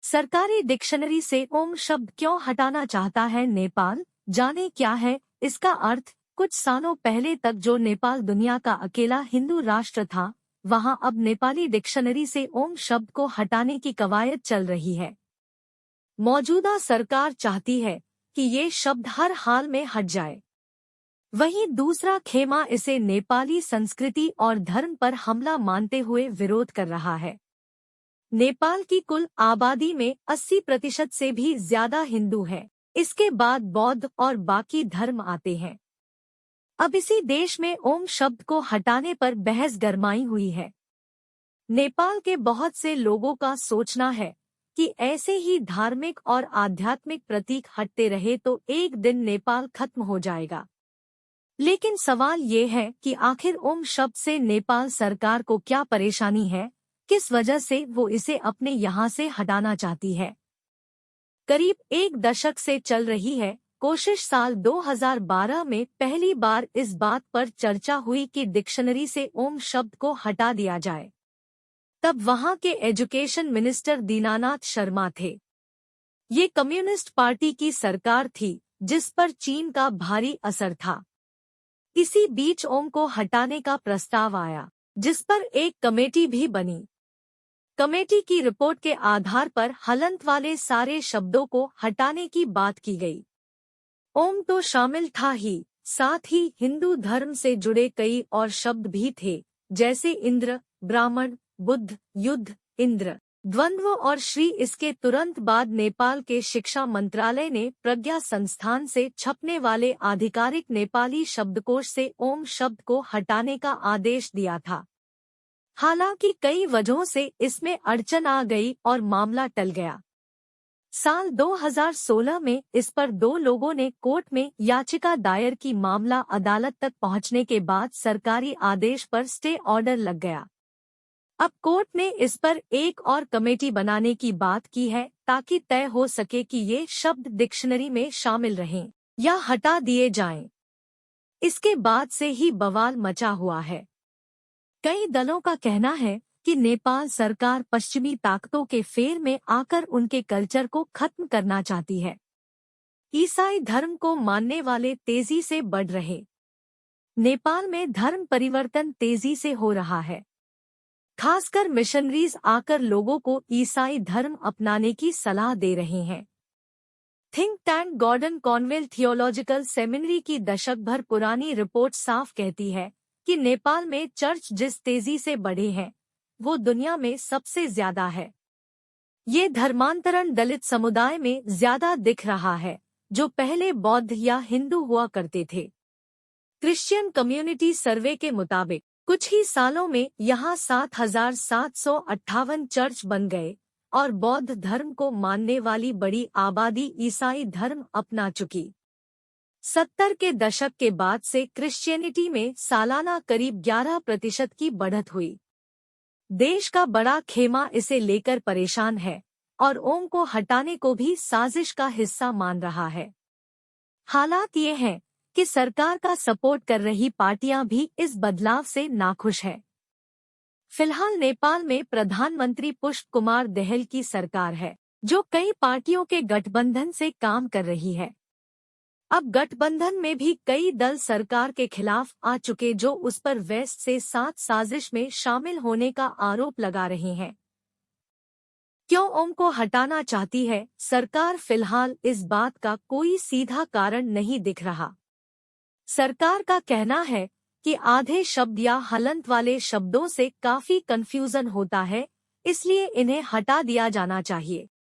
सरकारी डिक्शनरी से ओम शब्द क्यों हटाना चाहता है नेपाल? जाने क्या है इसका अर्थ। कुछ सालों पहले तक जो नेपाल दुनिया का अकेला हिंदू राष्ट्र था, वहां अब नेपाली डिक्शनरी से ओम शब्द को हटाने की कवायद चल रही है। मौजूदा सरकार चाहती है कि ये शब्द हर हाल में हट जाए। वहीं दूसरा खेमा इसे नेपाली संस्कृति और धर्म पर हमला मानते हुए विरोध कर रहा है। नेपाल की कुल आबादी में 80% से भी ज्यादा हिंदू हैं। इसके बाद बौद्ध और बाकी धर्म आते हैं। अब इसी देश में ओम शब्द को हटाने पर बहस गरमाई हुई है। नेपाल के बहुत से लोगों का सोचना है कि ऐसे ही धार्मिक और आध्यात्मिक प्रतीक हटते रहे तो एक दिन नेपाल खत्म हो जाएगा। लेकिन सवाल ये है कि आखिर ओम शब्द से नेपाल सरकार को क्या परेशानी है, किस वजह से वो इसे अपने यहाँ से हटाना चाहती है। करीब एक दशक से चल रही है कोशिश। साल 2012 में पहली बार इस बात पर चर्चा हुई कि डिक्शनरी से ओम शब्द को हटा दिया जाए। तब वहां के एजुकेशन मिनिस्टर दीनानाथ शर्मा थे। ये कम्युनिस्ट पार्टी की सरकार थी जिस पर चीन का भारी असर था। इसी बीच ओम को हटाने का प्रस्ताव आया, जिस पर एक कमेटी भी बनी। कमेटी की रिपोर्ट के आधार पर हलंत वाले सारे शब्दों को हटाने की बात की गई। ओम तो शामिल था ही, साथ ही हिंदू धर्म से जुड़े कई और शब्द भी थे, जैसे इंद्र, ब्राह्मण, बुद्ध, युद्ध, इंद्र, द्वंद्व और श्री। इसके तुरंत बाद नेपाल के शिक्षा मंत्रालय ने प्रज्ञा संस्थान से छपने वाले आधिकारिक नेपाली शब्दकोश से ओम शब्द को हटाने का आदेश दिया था। हालांकि कई वजहों से इसमें अड़चन आ गई और मामला टल गया। साल 2016 में इस पर 2 लोगों ने कोर्ट में याचिका दायर की। मामला अदालत तक पहुंचने के बाद सरकारी आदेश पर स्टे ऑर्डर लग गया। अब कोर्ट ने इस पर एक और कमेटी बनाने की बात की है ताकि तय हो सके कि ये शब्द डिक्शनरी में शामिल रहें या हटा दिए जाएं। इसके बाद से ही बवाल मचा हुआ है। कई दलों का कहना है कि नेपाल सरकार पश्चिमी ताकतों के फेर में आकर उनके कल्चर को खत्म करना चाहती है। ईसाई धर्म को मानने वाले तेजी से बढ़ रहे। नेपाल में धर्म परिवर्तन तेजी से हो रहा है। खासकर मिशनरीज आकर लोगों को ईसाई धर्म अपनाने की सलाह दे रहे हैं। Think tank Gordon Conwell theological seminary की दशक भर पुरानी रिपोर्ट साफ कहती है कि नेपाल में चर्च जिस तेजी से बढ़े हैं वो दुनिया में सबसे ज्यादा है। ये धर्मांतरण दलित समुदाय में ज्यादा दिख रहा है, जो पहले बौद्ध या हिंदू हुआ करते थे। क्रिश्चियन कम्युनिटी सर्वे के मुताबिक कुछ ही सालों में यहाँ 7,758 चर्च बन गए और बौद्ध धर्म को मानने वाली बड़ी आबादी ईसाई धर्म अपना चुकी। 70 के दशक के बाद से क्रिश्चियनिटी में सालाना करीब 11% की बढ़त हुई। देश का बड़ा खेमा इसे लेकर परेशान है और ओम को हटाने को भी साजिश का हिस्सा मान रहा है। हालात ये हैं कि सरकार का सपोर्ट कर रही पार्टियां भी इस बदलाव से नाखुश है। फिलहाल नेपाल में प्रधानमंत्री पुष्प कुमार दहल की सरकार है, जो कई पार्टियों के गठबंधन से काम कर रही है। अब गठबंधन में भी कई दल सरकार के खिलाफ आ चुके, जो उस पर वेस्ट से साथ साजिश में शामिल होने का आरोप लगा रहे हैं। क्यों ओम को हटाना चाहती है सरकार? फिलहाल इस बात का कोई सीधा कारण नहीं दिख रहा। सरकार का कहना है कि आधे शब्द या हलंत वाले शब्दों से काफी कंफ्यूजन होता है, इसलिए इन्हें हटा दिया जाना चाहिए।